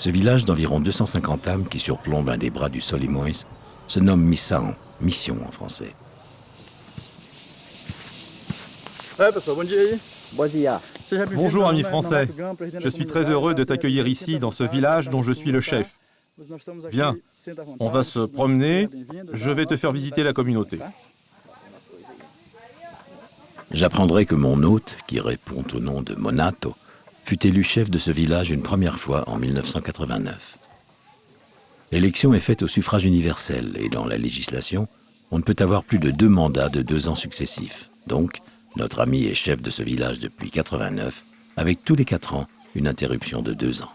Ce village d'environ 250 âmes qui surplombe un des bras du Solimões se nomme Missão, mission en français. Bonjour amis français, je suis très heureux de t'accueillir ici dans ce village dont je suis le chef. Viens, on va se promener, je vais te faire visiter la communauté. J'apprendrai que mon hôte, qui répond au nom de Monato, fut élu chef de ce village une première fois en 1989. L'élection est faite au suffrage universel et dans la législation, on ne peut avoir plus de 2 mandats de 2 ans successifs. Donc, notre ami est chef de ce village depuis 89, avec tous les 4 ans une interruption de 2 ans.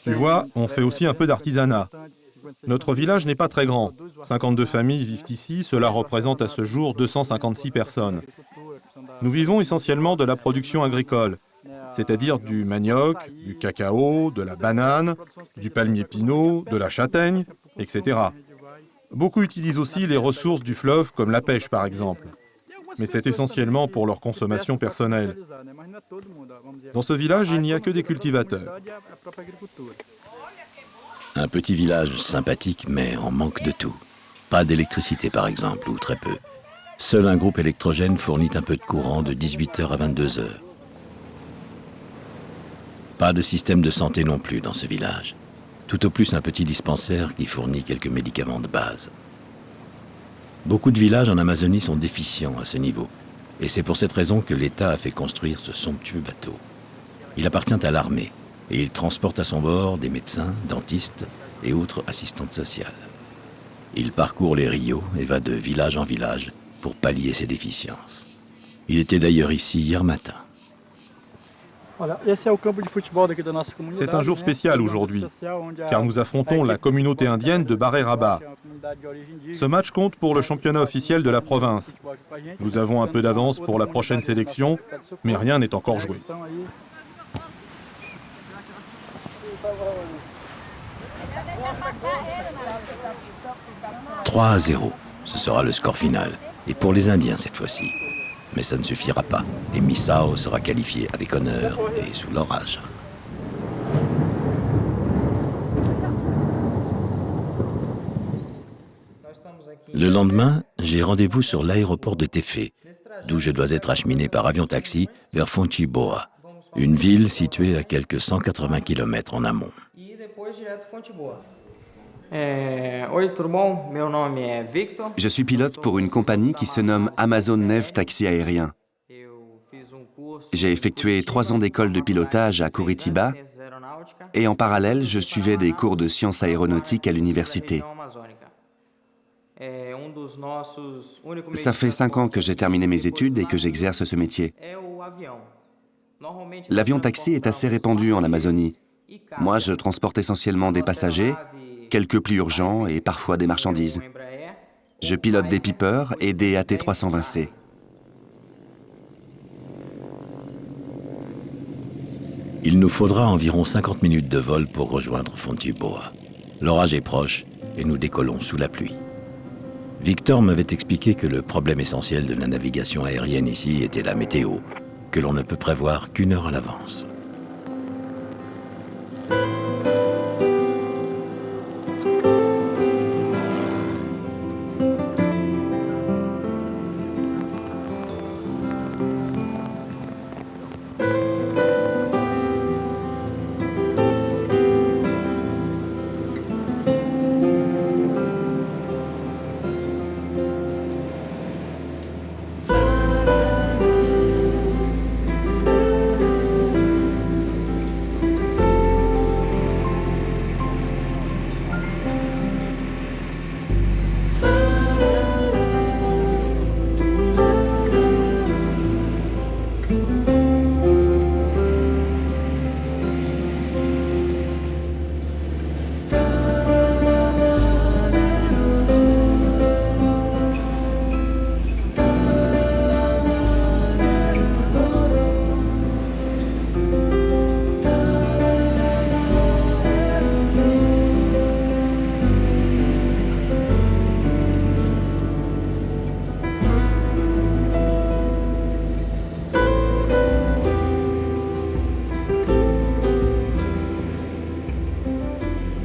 Tu vois, on fait aussi un peu d'artisanat. Notre village n'est pas très grand. 52 familles vivent ici, cela représente à ce jour 256 personnes. Nous vivons essentiellement de la production agricole, c'est-à-dire du manioc, du cacao, de la banane, du palmier pinot, de la châtaigne, etc. Beaucoup utilisent aussi les ressources du fleuve, comme la pêche par exemple. Mais c'est essentiellement pour leur consommation personnelle. Dans ce village, il n'y a que des cultivateurs. Un petit village sympathique, mais en manque de tout. Pas d'électricité par exemple, ou très peu. Seul un groupe électrogène fournit un peu de courant de 18h à 22h. Pas de système de santé non plus dans ce village. Tout au plus un petit dispensaire qui fournit quelques médicaments de base. Beaucoup de villages en Amazonie sont déficients à ce niveau. Et c'est pour cette raison que l'État a fait construire ce somptueux bateau. Il appartient à l'armée et il transporte à son bord des médecins, dentistes et autres assistantes sociales. Il parcourt les rios et va de village en village pour pallier ses déficiences. Il était d'ailleurs ici hier matin. C'est un jour spécial aujourd'hui, car nous affrontons la communauté indienne de Baré Rabat. Ce match compte pour le championnat officiel de la province. Nous avons un peu d'avance pour la prochaine sélection, mais rien n'est encore joué. « 3-0, ce sera le score final, et pour les Indiens cette fois-ci. Mais ça ne suffira pas, et Missão sera qualifié avec honneur et sous l'orage. Le lendemain, j'ai rendez-vous sur l'aéroport de Tefé, d'où je dois être acheminé par avion-taxi vers Fonte-Boa, une ville située à quelques 180 km en amont. Je suis pilote pour une compagnie qui se nomme Amazon Nev Taxi Aérien. J'ai effectué 3 ans d'école de pilotage à Curitiba et en parallèle, je suivais des cours de sciences aéronautiques à l'université. Ça fait 5 ans que j'ai terminé mes études et que j'exerce ce métier. L'avion-taxi est assez répandu en Amazonie. Moi, je transporte essentiellement des passagers, quelques plis urgents et parfois des marchandises. Je pilote des Piper et des AT320C. Il nous faudra environ 50 minutes de vol pour rejoindre Fonte-Boa. L'orage est proche et nous décollons sous la pluie. Victor m'avait expliqué que le problème essentiel de la navigation aérienne ici était la météo, que l'on ne peut prévoir qu'1 heure à l'avance.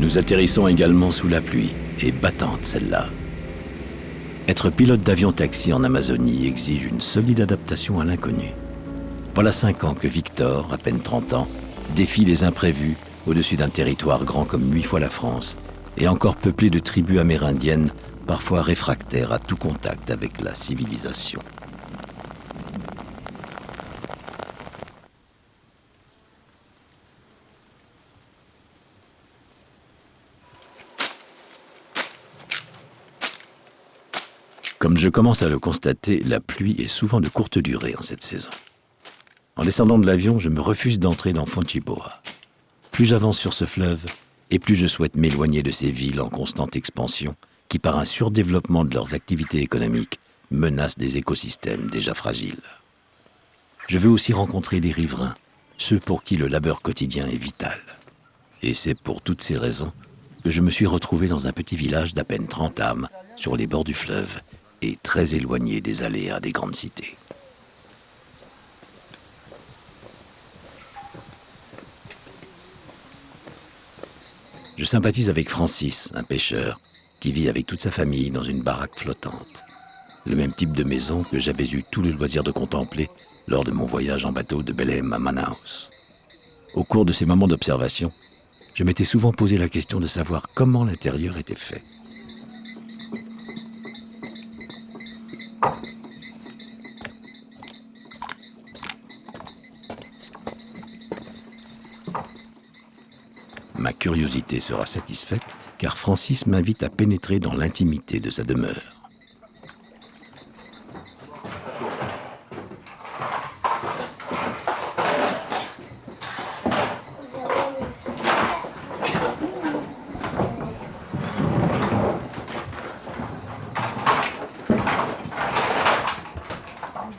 Nous atterrissons également sous la pluie, et battante celle-là. Être pilote d'avion-taxi en Amazonie exige une solide adaptation à l'inconnu. Voilà 5 ans que Victor, à peine 30 ans, défie les imprévus au-dessus d'un territoire grand comme 8 fois la France et encore peuplé de tribus amérindiennes, parfois réfractaires à tout contact avec la civilisation. Comme je commence à le constater, la pluie est souvent de courte durée en cette saison. En descendant de l'avion, je me refuse d'entrer dans Fontiboa. Plus j'avance sur ce fleuve, et plus je souhaite m'éloigner de ces villes en constante expansion qui, par un surdéveloppement de leurs activités économiques, menacent des écosystèmes déjà fragiles. Je veux aussi rencontrer les riverains, ceux pour qui le labeur quotidien est vital. Et c'est pour toutes ces raisons que je me suis retrouvé dans un petit village d'à peine 30 âmes, sur les bords du fleuve, et très éloigné des aléas des grandes cités. Je sympathise avec Francis, un pêcheur, qui vit avec toute sa famille dans une baraque flottante. Le même type de maison que j'avais eu tout le loisir de contempler lors de mon voyage en bateau de Belém à Manaus. Au cours de ces moments d'observation, je m'étais souvent posé la question de savoir comment l'intérieur était fait. Ma curiosité sera satisfaite car Francis m'invite à pénétrer dans l'intimité de sa demeure.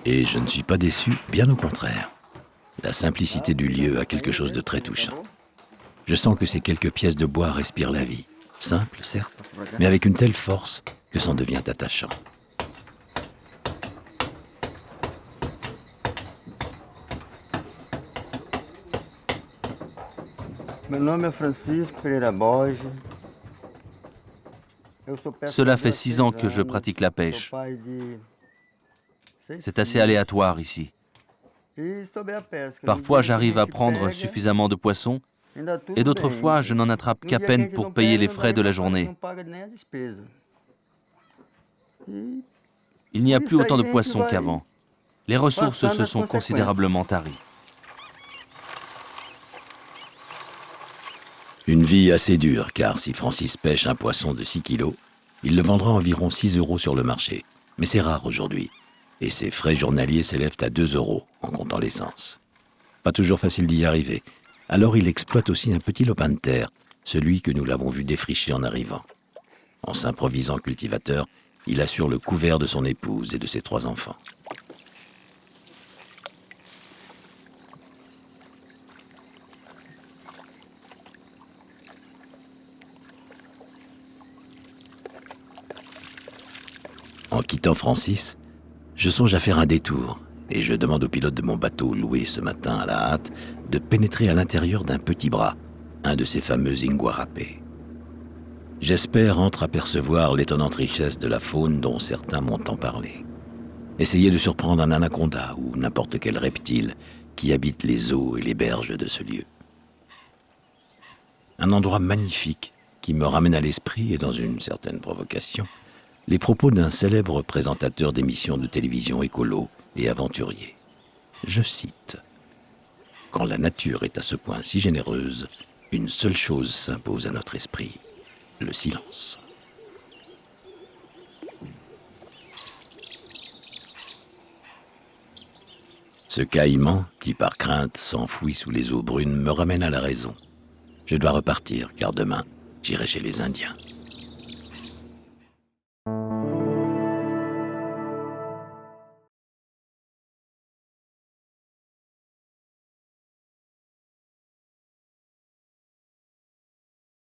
Et je ne suis pas déçu, bien au contraire. La simplicité du lieu a quelque chose de très touchant. Je sens que ces quelques pièces de bois respirent la vie. Simple, certes, mais avec une telle force que c'en devient attachant. Cela fait 6 ans que je pratique la pêche. C'est assez aléatoire ici. Parfois, j'arrive à prendre suffisamment de poissons, et d'autres fois, je n'en attrape qu'à peine pour payer les frais de la journée. Il n'y a plus autant de poissons qu'avant. Les ressources se sont considérablement taries. Une vie assez dure, car si Francis pêche un poisson de 6 kilos, il le vendra environ 6 € sur le marché. Mais c'est rare aujourd'hui, et ses frais journaliers s'élèvent à 2 € en comptant l'essence. Pas toujours facile d'y arriver. Alors il exploite aussi un petit lopin de terre, celui que nous l'avons vu défricher en arrivant. En s'improvisant cultivateur, il assure le couvert de son épouse et de ses 3 enfants. En quittant Francis, je songe à faire un détour et je demande au pilote de mon bateau loué ce matin à la hâte de pénétrer à l'intérieur d'un petit bras, un de ces fameux Iguarapé. J'espère entreapercevoir l'étonnante richesse de la faune dont certains m'ont tant parlé. Essayer de surprendre un anaconda ou n'importe quel reptile qui habite les eaux et les berges de ce lieu. Un endroit magnifique qui me ramène à l'esprit et dans une certaine provocation, les propos d'un célèbre présentateur d'émissions de télévision écolo et aventurier. Je cite : « Quand la nature est à ce point si généreuse, une seule chose s'impose à notre esprit, le silence. » Ce caïman, qui par crainte s'enfouit sous les eaux brunes, me ramène à la raison. Je dois repartir, car demain, j'irai chez les Indiens.